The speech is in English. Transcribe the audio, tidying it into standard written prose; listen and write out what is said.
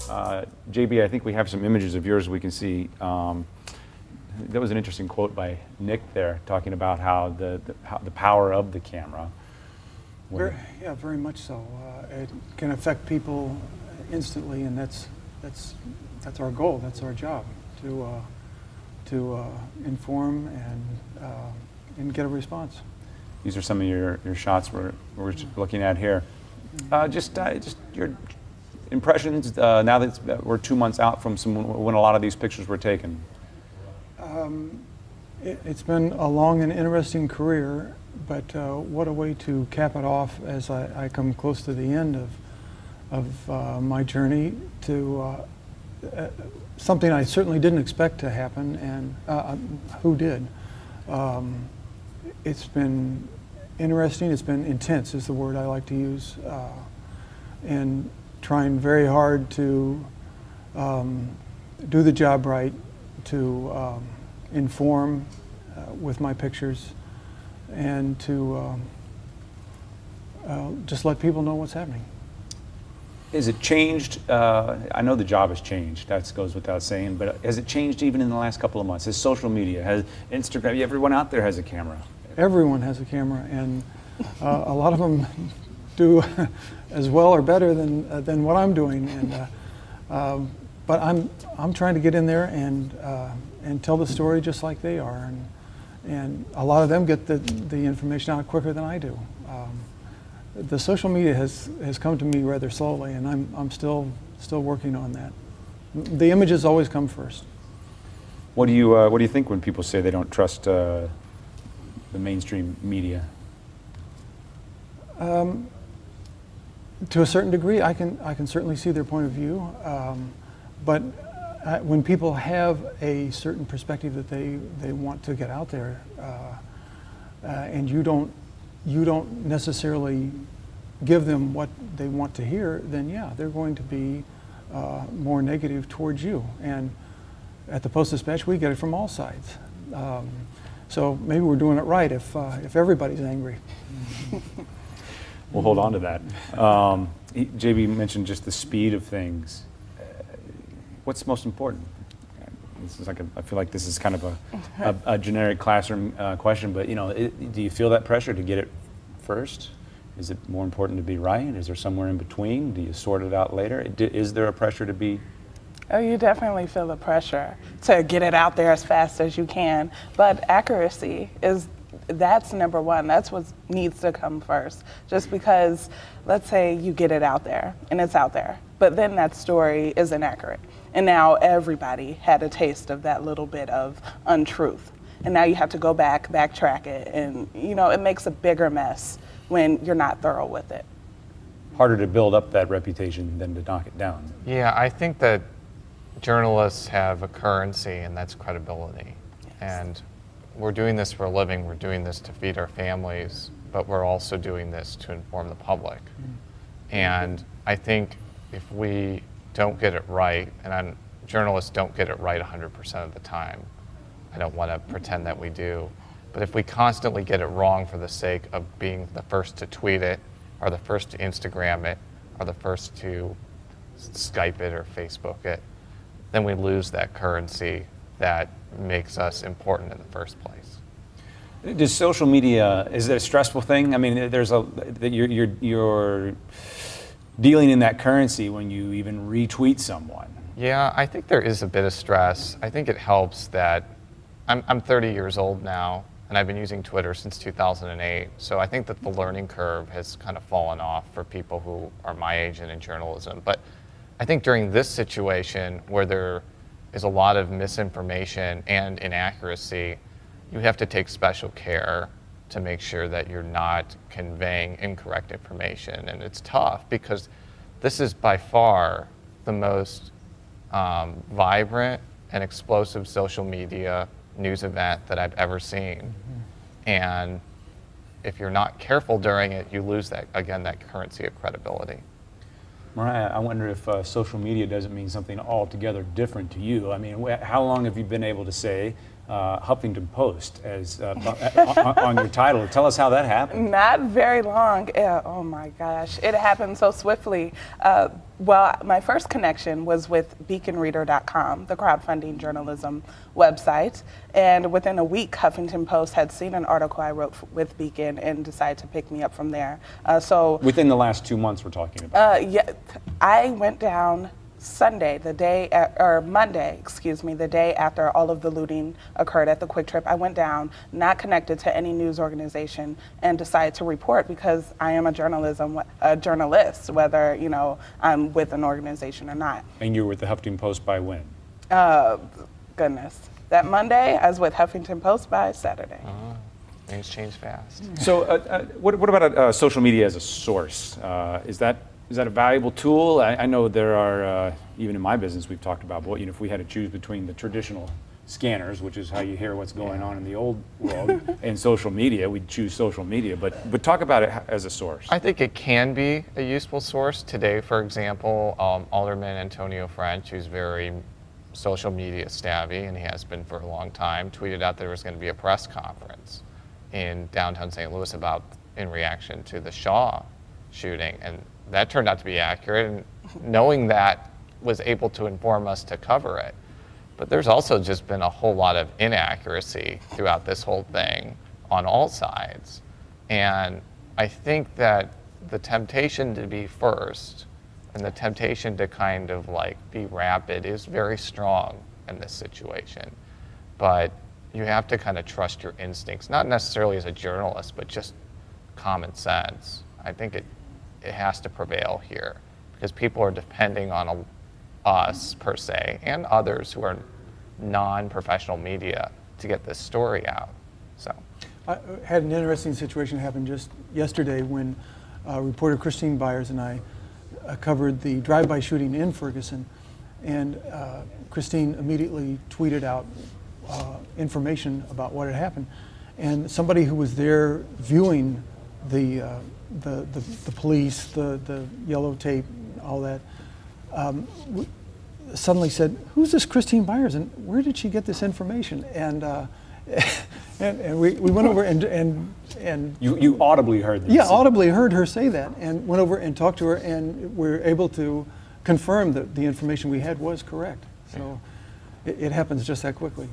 JB, I think we have some images of yours we can see. That was an interesting quote by Nick there, talking about how the power of the camera. Yeah, very much so. It can affect people instantly, and that's our goal. That's our job, to inform and get a response. These are some of your shots we're looking at here. Just your impressions now that we're 2 months out from when a lot of these pictures were taken. It's been a long and interesting career, but what a way to cap it off as I come close to the end of my journey to something I certainly didn't expect to happen, and who did. It's been interesting, it's been intense is the word I like to use, and trying very hard to do the job right, to inform with my pictures, and to just let people know what's happening. Has it changed? I know the job has changed, that goes without saying, but has it changed even in the last couple of months? Has social media, has Instagram, everyone out there has a camera? Everyone has a camera, and a lot of them do as well or better than what I'm doing. And but I'm trying to get in there and tell the story just like they are, and a lot of them get the information out quicker than I do. The social media has come to me rather slowly, and I'm still working on that. The images always come first. What do you think when people say they don't trust the mainstream media? To a certain degree, I can certainly see their point of view, but when people have a certain perspective that they want to get out there, and you don't necessarily give them what they want to hear, then yeah, they're going to be more negative towards you. And at the Post-Dispatch, we get it from all sides. So maybe we're doing it right if everybody's angry. We'll hold on to that. JB mentioned just the speed of things. What's most important? This is I feel like this is kind of a generic classroom question, but do you feel that pressure to get it first? Is it more important to be right? Is there somewhere in between? Do you sort it out later? Is there a pressure to be? Oh, you definitely feel the pressure to get it out there as fast as you can, but accuracy that's number one. That's what needs to come first. Just because, let's say you get it out there and it's out there, but then that story is inaccurate. And now everybody had a taste of that little bit of untruth. And now you have to go backtrack it. And, it makes a bigger mess when you're not thorough with it. Harder to build up that reputation than to knock it down. Yeah, I think that journalists have a currency, and that's credibility. Yes. And we're doing this for a living, we're doing this to feed our families, but we're also doing this to inform the public. And I think if we don't get it right, and journalists don't get it right 100% of the time, I don't want to pretend that we do, but if we constantly get it wrong for the sake of being the first to tweet it, or the first to Instagram it, or the first to Skype it or Facebook it, then we lose that currency that makes us important in the first place. Does social media, is it a stressful thing? I mean, you're dealing in that currency when you even retweet someone. Yeah, I think there is a bit of stress. I think it helps that I'm 30 years old now, and I've been using Twitter since 2008. So I think that the learning curve has kind of fallen off for people who are my age and in journalism. But I think during this situation where there is a lot of misinformation and inaccuracy, you have to take special care to make sure that you're not conveying incorrect information. And it's tough because this is by far the most vibrant and explosive social media news event that I've ever seen. Mm-hmm. And if you're not careful during it, you lose that currency of credibility. Mariah, I wonder if social media doesn't mean something altogether different to you. I mean, how long have you been able to say, Huffington Post as on your title. Tell us how that happened. Not very long. Yeah, oh my gosh, it happened so swiftly. Well, my first connection was with beaconreader.com, the crowdfunding journalism website. And within a week, Huffington Post had seen an article I wrote with Beacon and decided to pick me up from there. So Within the last 2 months, we're talking about. yeah, I went down Sunday, Monday, excuse me, the day after all of the looting occurred at the Quick Trip. I went down, not connected to any news organization, and decided to report because I am a journalist, whether I'm with an organization or not. And you were with the Huffington Post by when? Goodness, that Monday I was with Huffington Post by Saturday. Things change fast. So, what about social media as a source? Is that a valuable tool? I know there are, even in my business, we've talked about, well, if we had to choose between the traditional scanners, which is how you hear what's going on in the old world, and social media, we'd choose social media. But talk about it as a source. I think it can be a useful source. Today, for example, Alderman Antonio French, who's very social media savvy, and he has been for a long time, tweeted out there was going to be a press conference in downtown St. Louis in reaction to the Shaw shooting. And that turned out to be accurate, and knowing that was able to inform us to cover it. But there's also just been a whole lot of inaccuracy throughout this whole thing on all sides. And I think that the temptation to be first and the temptation to kind of be rapid is very strong in this situation. But you have to kind of trust your instincts, not necessarily as a journalist, but just common sense. I think it has to prevail here because people are depending on us per se and others who are non-professional media to get this story out. So I had an interesting situation happen just yesterday when reporter Christine Byers and I covered the drive-by shooting in Ferguson, and Christine immediately tweeted out information about what had happened, and somebody who was there viewing the police, the yellow tape, all that, suddenly said, "Who's this Christine Byers, and where did she get this information?" And and we went over and You audibly heard this. yeah, audibly heard her say that, and went over and talked to her, and were able to confirm that the information we had was correct. So it happens just that quickly.